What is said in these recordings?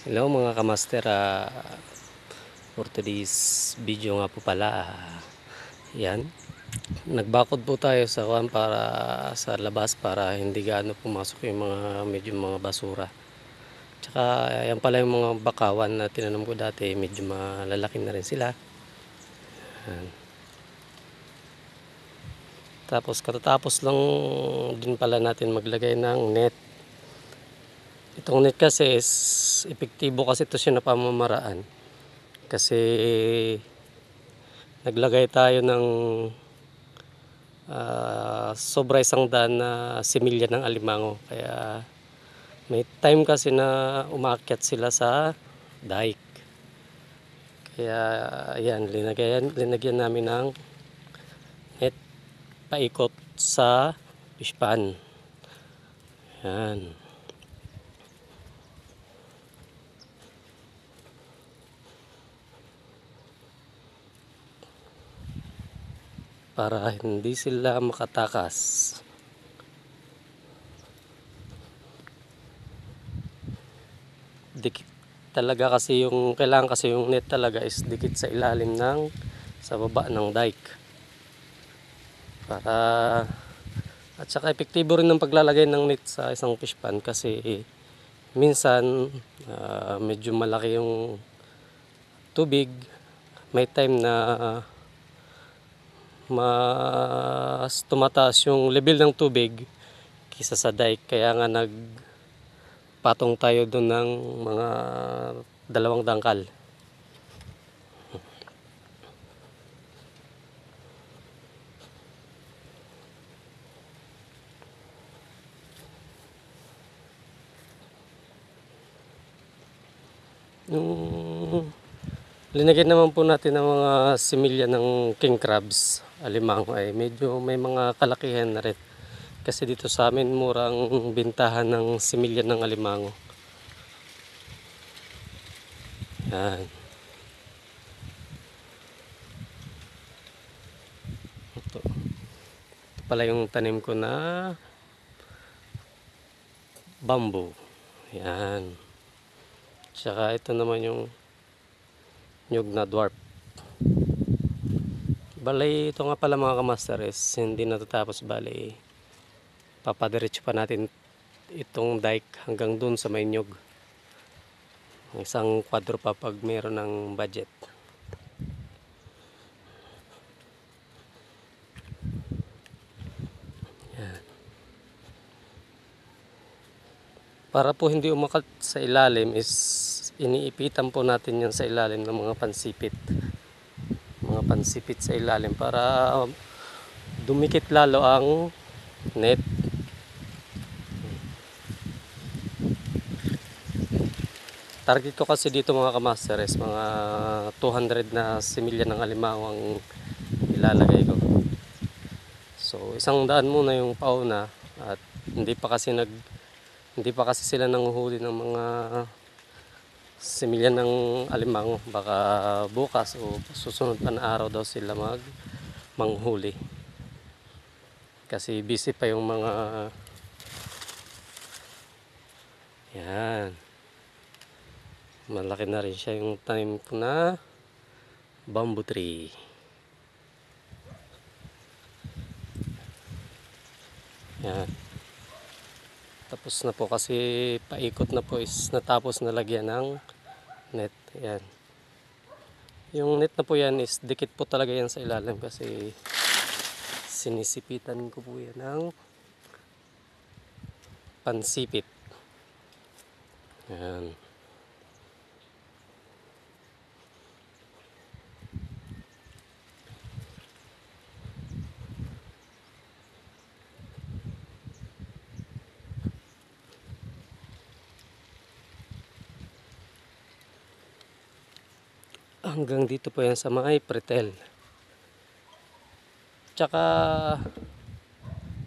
Hello mga kamaster, for today's video nga po pala, yan, nagbakod po tayo sa para sa labas para hindi gaano pumasok yung mga medyo mga basura. Tsaka yan pala yung mga bakawan na tinanom ko dati, medyo malalaki na rin sila. Yan. Tapos katatapos lang din pala natin maglagay ng net. Itong net kasi is epektibo kasi ito siya na pamamaraan. Kasi naglagay tayo ng sobra 100 na similya ng alimango. Kaya may time kasi na umakyat sila sa dike. Kaya yan, linagyan namin ng net paikot sa fish pan. Yan. Para hindi sila makatakas. Dikit talaga kasi yung kailangan kasi yung net talaga is dikit sa ilalim ng sa baba ng dike. Para at saka epektibo rin ng paglalagay ng net sa isang fish pan kasi minsan medyo malaki yung tubig. May time na mas tumataas yung level ng tubig kisa sa dike, kaya nga nagpatong tayo doon ng mga 2 dangkal. Yung linagyan naman po natin ng mga similya ng king crabs, alimango, ay medyo may mga kalakihan na rin. Kasi dito sa amin murang bintahan ng similya ng alimango. Yan. Ito pala yung tanim ko na bamboo. Yan. Tsaka ito naman yung nyug na dwarf. Balay ito nga pala mga kamasteres, hindi natatapos. Balay papadiretso pa natin itong dike hanggang dun sa may nyug. Isang kwadro pa pag meron ng budget. Yan. Para po hindi umakat sa ilalim is iniipitan po natin yan sa ilalim ng mga pansipit. Mga pansipit sa ilalim para dumikit lalo ang net. Target ko kasi dito mga kamasteres, mga 200 na similya ng alimango ang ilalagay ko. So 100 muna yung pauna at hindi pa kasi sila nanguhuli ng mga similya ng alimango. Baka bukas o susunod pa na araw daw sila manghuli. Kasi busy pa yung mga yan. Malaki na rin siya yung tanim ko na bamboo tree. Yan. Tapos na po kasi paikot na po is natapos na lagyan ng net. Yan. Yung net na po yan is dikit po talaga yan sa ilalim kasi sinisipitan ko po yan ng pansipit. Yan. Hanggang dito po yan sa may pretel. Tsaka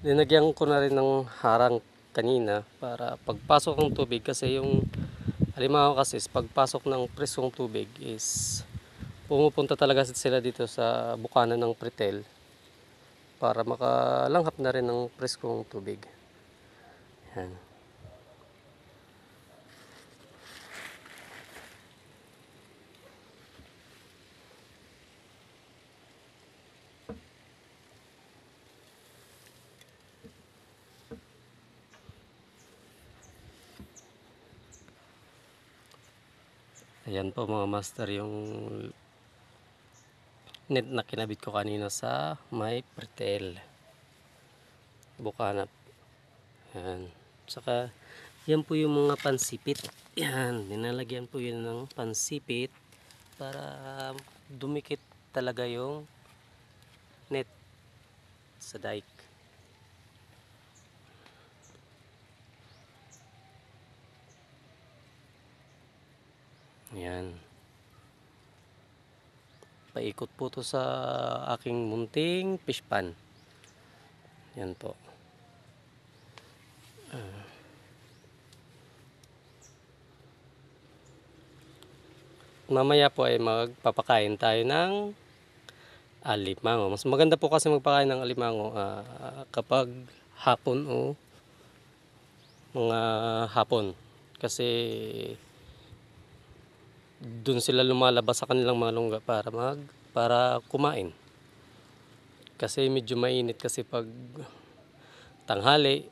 linagyan ko na rin ng harang kanina para pagpasok ng tubig, kasi yung alimango kasi pagpasok ng preskong tubig is pumupunta talaga sila dito sa bukana ng pretel para makalanghap na rin ng preskong tubig. Yan. Ayan po mga master yung net na kinabit ko kanina sa may pretel. Bukanap. Ayan. Saka yan po yung mga pansipit. Yan. Ninalagyan po yun ng pansipit para dumikit talaga yung net sa dike. Ayan. Paikot po to sa aking munting fish pan. Yan po. Mamaya po ay magpapakain tayo ng alimango. Mas maganda po kasi magpakain ng alimango kapag hapon o mga hapon. Kasi dun sila lumalabas sa kanilang mga lungga para kumain. Kasi medyo mainit kasi pag tanghali.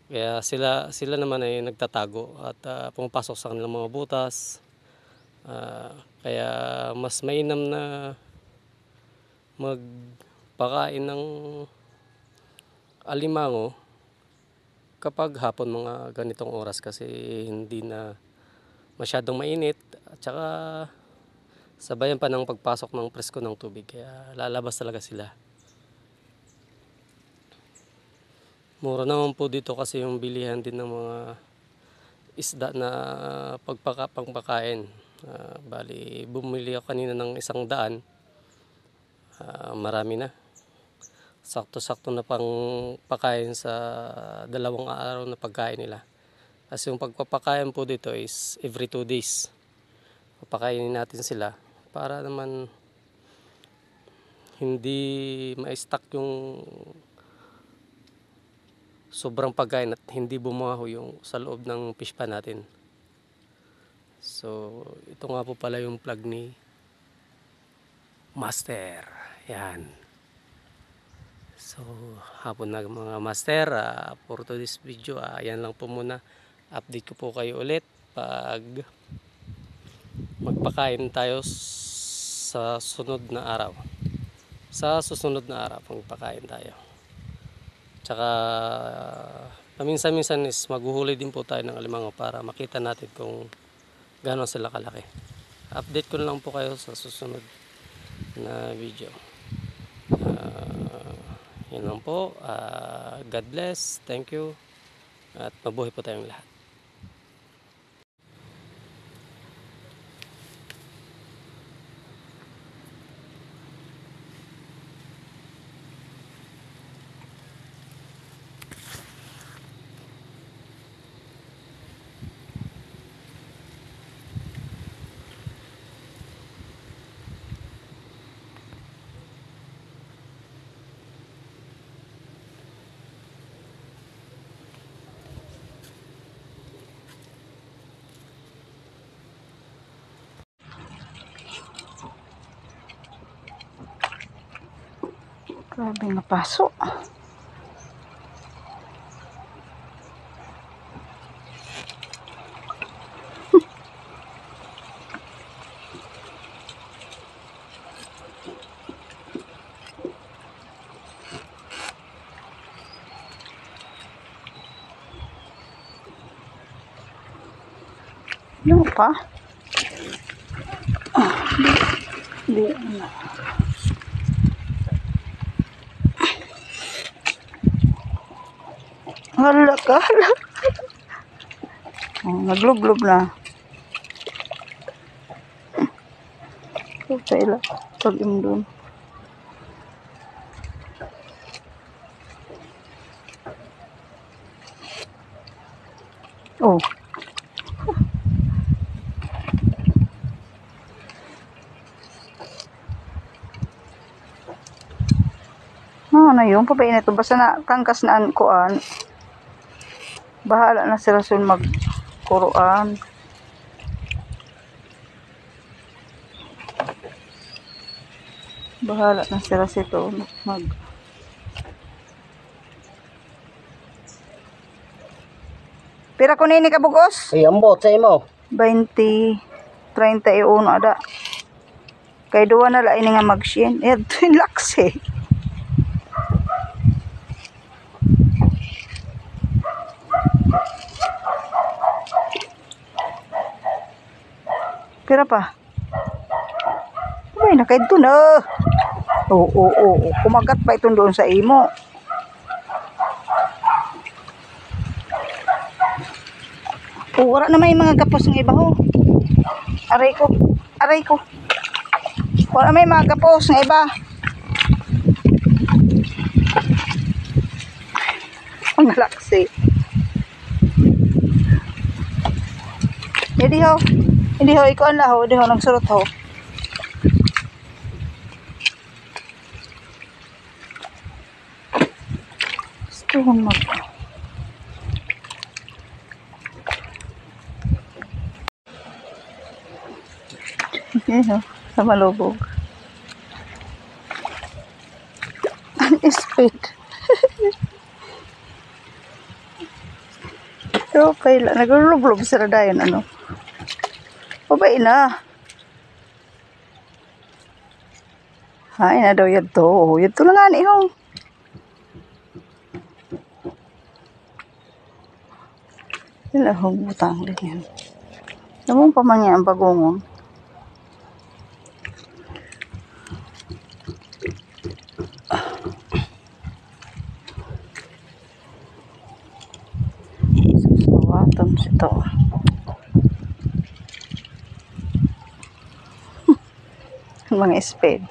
Kaya sila naman ay nagtatago at pumapasok sa kanilang mga butas. Kaya mas mainam na magpakain ng alimango kapag hapon mga ganitong oras kasi hindi na masyadong mainit at saka sabayan pa ng pagpasok ng presko ng tubig kaya lalabas talaga sila. Mura naman po dito kasi yung bilihan din ng mga isda na pagpakain. Bali bumili ako kanina ng 100, marami na. Sakto-sakto na pang pakain sa 2 araw na pagkain nila. Kasi yung pagpapakain po dito is every 2 days. Papakainin natin sila para naman hindi ma-stuck yung sobrang pagkain at hindi bumaho yung sa loob ng fish pan natin. So, ito nga po pala yung plug ni Master. Yan. So, hapon na mga master. For today's video, yan lang po muna. Update ko po kayo ulit pag magpakain tayo sa sunod na araw. Sa susunod na araw, magpakain tayo. Tsaka, paminsan-minsan is maghuhuli din po tayo ng alimango para makita natin kung gano'n sila kalaki. Update ko lang po kayo sa susunod na video. Yan lang po. God bless. Thank you. At mabuhay po tayong lahat. Grabe nga paso. Ano pa? Di na. Hala ka, hala. Naglublob na. Puta ila. Tagim dun. Oh. Na yun, papainit to. Basta na kangkas na kuan. Bahala na sila sun magkuruan. Bahala na sila sito mag. Pira ko nini ka bugos? Ay, ambot sa imo. 20, 31 ada. Kay duwa na lain nga mag-shin. Ito yung laks eh. Pira pa? Ay, nakaidto na. Oo. Kumagat pa itong doon sa imo. Wala na may mga gapos ng iba ho. Aray ko. Wala may mga gapos ng iba. Ang laksi. Hindi ho, ikaw ang laho. Hindi ho, nagsurot ho. Tuhon mo. Yan o, sa malubog. Ang speed. Okay lang. Nagulublob sila dayon, ano. Babay na. Hay na daw yadto. Yadto na nga ni ho. Sila ho, butang din yan. Namang pamangya ang bagungon. Susawatan sito. Mga spade.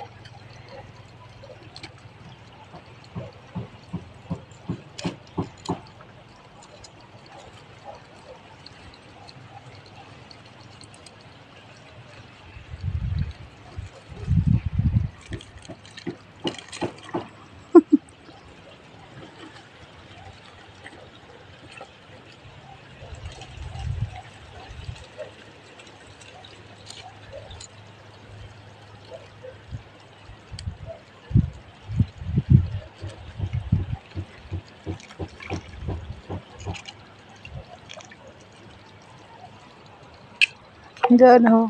Diyan ho.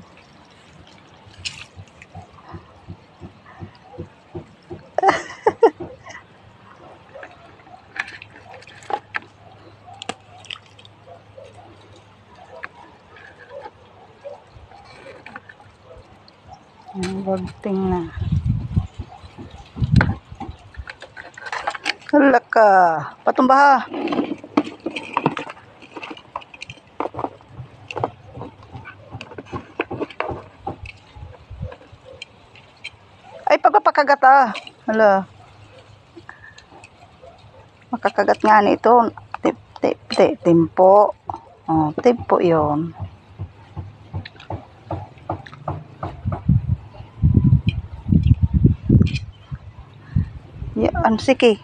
Bagting na. Hala ka. Patumba ha. Ay, pagpapakagat ah. Hala. Makakagat nga nito. Timpo. Oh, timpo yun. Yan, sige.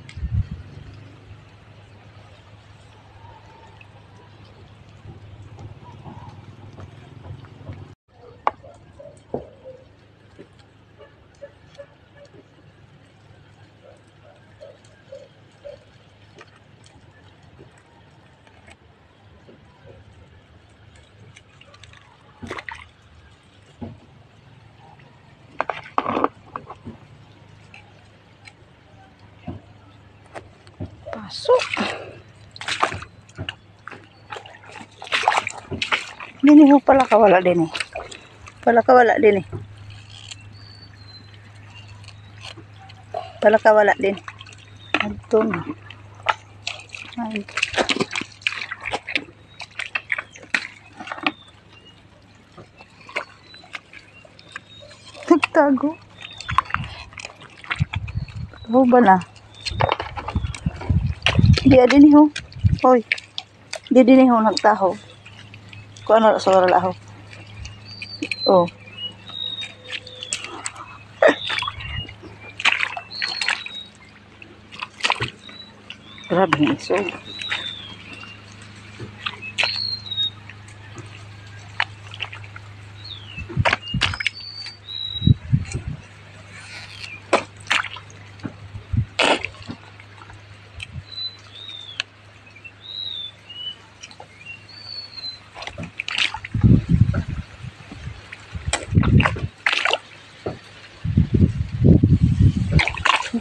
Pasok. Dini ho pala kawala din eh. Pala kawala din eh. Pala kawala din. Ito na. Ay. Nagtago. Tago ba na? Di adin ho. Hoy. Di din ho nagtaho. Kung ano sa wala ho. Oh. Grabe ng iso.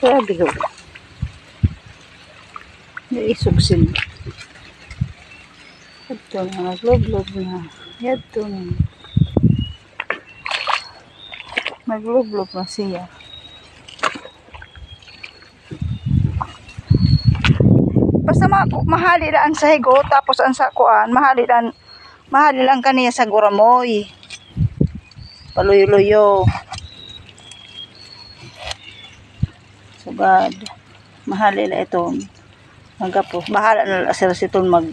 Grabe ho. Naisog sila. Ito na, nagloblog na. Ito na. Nagloblog na siya. Basta mahali lang sa higo, tapos ang sakuan, mahali lang kaniya sa guramoy. Paluyo-luyo. Sugad. Mahali lang ito. Magapo. Bahala na sila siton mag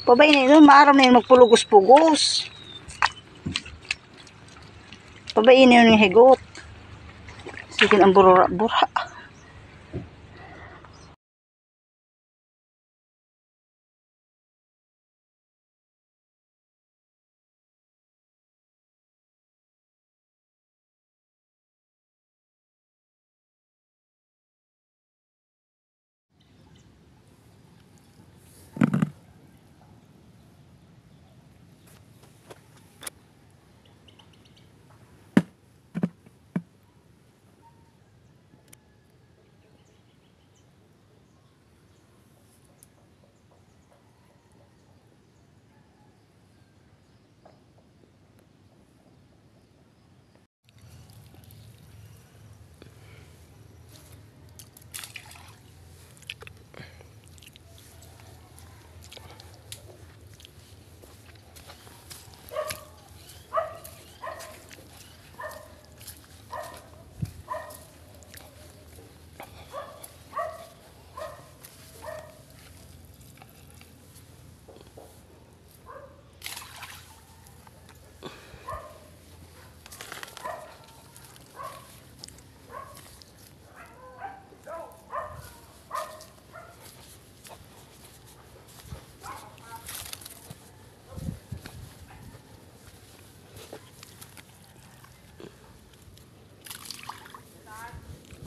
Pabay na yun, maaram na yun magpulugos-pugos. Pabay na yun yung higot. Sige ang burura-bura.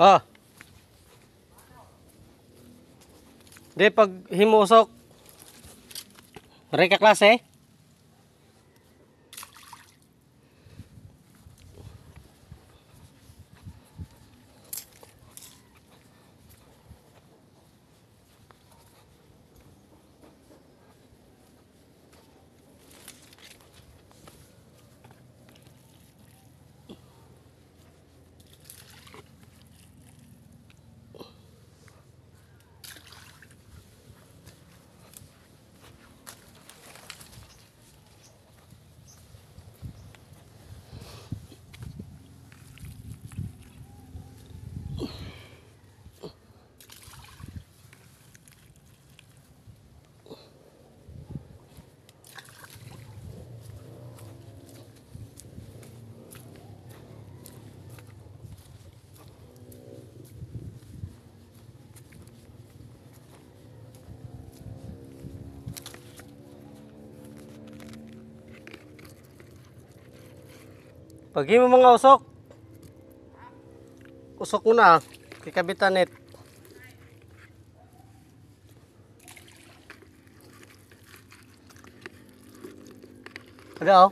Ah. Di pag himusok. Reka klase. Pag mo mga usok. Usok mo na. Kikabitan net. Ada oh.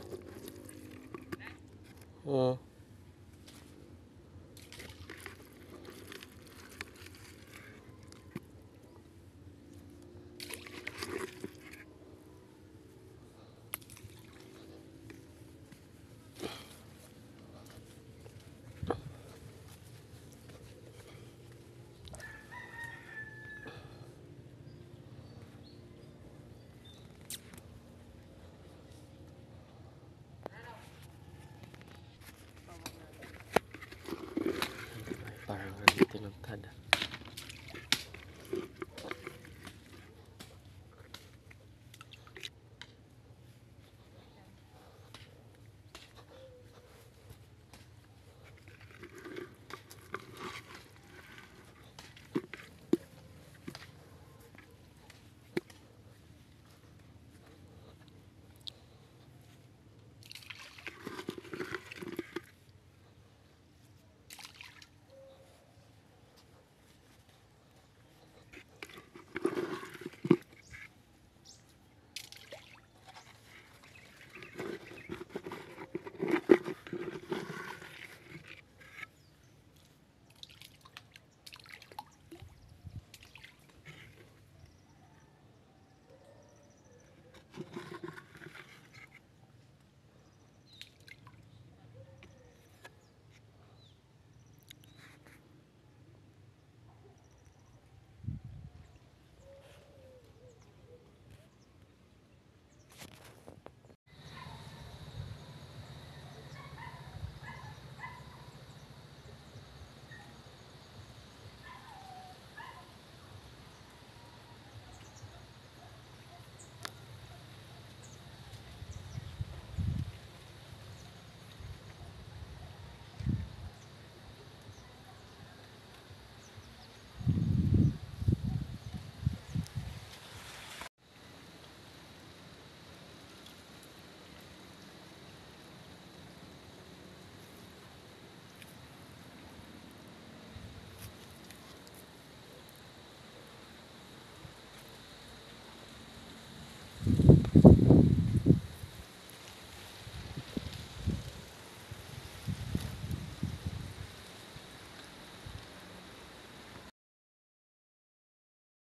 Parang nandito nagtada.